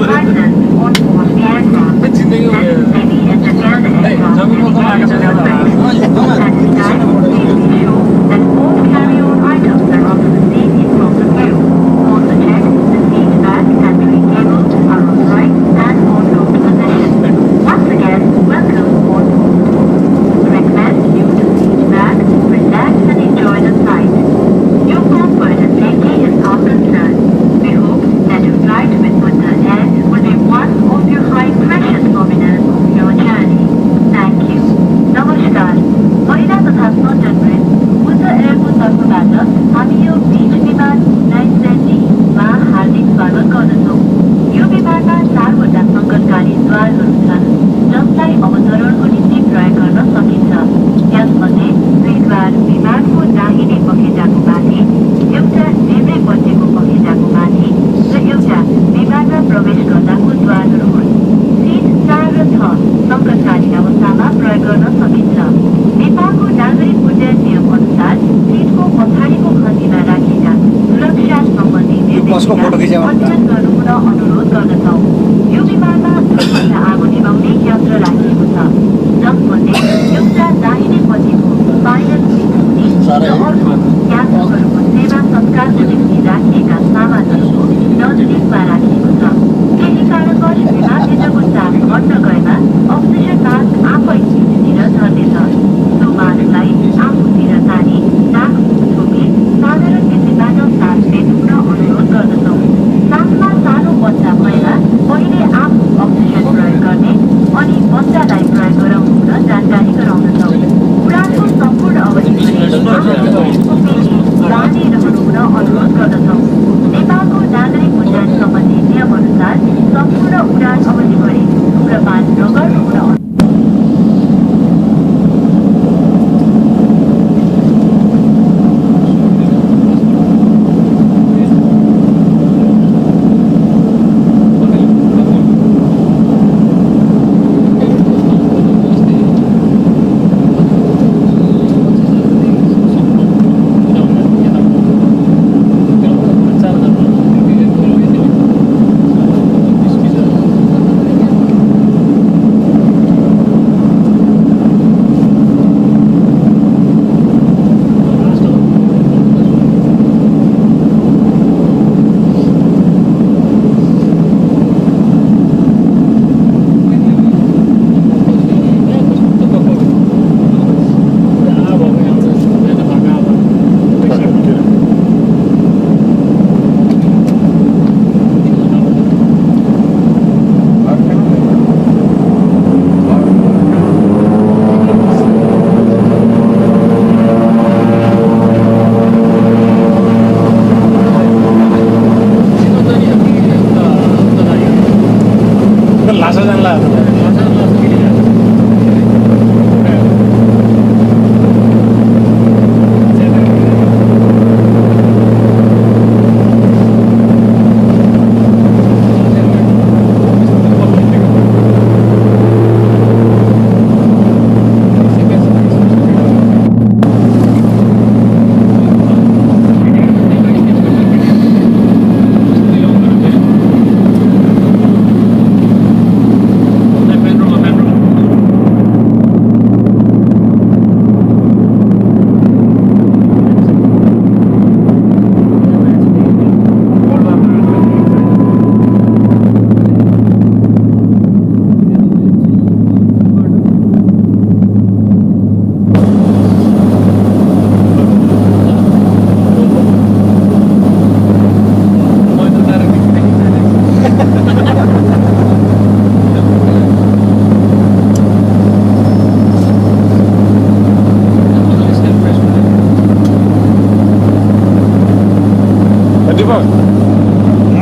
license on board the aircraft. This may be interfered the aircraft and the please ensure that all carry-on items are up to the safety from the crew. Also check the seat back and tray cables are upright and on locked position. Once again, welcome on board. Recommend you to sit back, relax and enjoy the flight. Your comfort and safety is our concern. We hope that your flight with Buddha Air will be one of your high precious souvenirs of your journey. Thank you. नमस्कार, महिला तथा स्वतन्त्र बुद्ध एयरको तर्फबाट हामी यो बीच विमान 970मा हार्दिक स्वागत गर्दछौँ। यो विमानमा 4वटा सङ्कटकारी द्वारहरू छन् जसलाई अवतरणको निम्ति प्रयोग गर्न सकिन्छ। यसमध्ये 2 द्वार विमानको दाहिने पखेटाको माथि, एउटा देब्रे पट्टिको पखेटाको माथि र एउटा विमानमा प्रवेश गर्दाको द्वारहरू हुन्। सीट 4 र 6 सङ्कटकारी अवस्थामा प्रयोग गर्न सकिन्छ। नेपालको नागरिक उड्डयन नियम अनुसार सीटको पछाडिको खन्तीमा राखिएका सुरक्षा सम्बन्धी निर्देशिका अध्ययन गर्नु पुनः अनुरोध गर्दछौँ। यो विमानमा सबभन्दा आगो निभाउने यन्त्र राखिएको छ जसमध्ये एउटा दाहिनेपट्टिको पाइलट सीट हुने र अर्को यात्रुहरूको सेवा सत्कारको निम्ति राखिएका सामानहरूको नजिकमा राखिएको छ। केही कारणवश विमानभित्रको चाप घट्न गएमा अक्सिजन मास्क आफै सिटतिर झर्नेछ। सो मास्कलाई आफूतिर तानी नाक छोपी साधारण किसिमबाट सास फेर्न अनुरोध गर्दछौँ। साथमा सानो बच्चा भएमा पहिले आफू अक्सिजन प्रयोग गर्ने अनि बच्चालाई प्रयोग गराउनु हुन जानकारी गराउँदछौँ। उडानको सम्पूर्ण अवधिभरि बानी रहनु हुन अनुरोध गर्दछौँ। नेपालको नागरिक उड्डयन सम्बन्धी नियम अनुसार सम्पूर्ण उडान अवधिभरि धूम्रपान नगर्नु हुन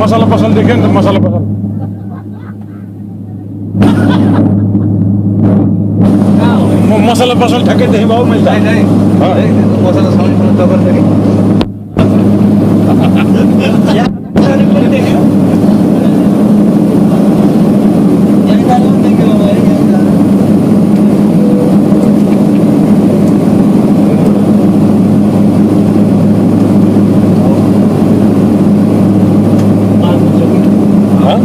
मसाला पसल देखें तो मसाला पसल मसाला पसल ठक्कै देखि भाउ मैले मसाला साउन्ड जबर थियो Huh?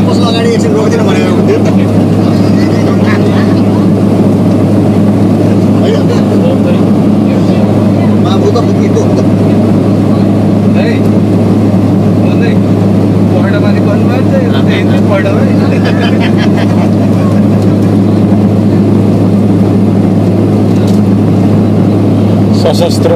मसला अगाडि एकछिन रोकिदिनु भनेर हुन्थ्यो बाबु त पुगेको पढमाथि भन्नुभयो पढ सशस्त्र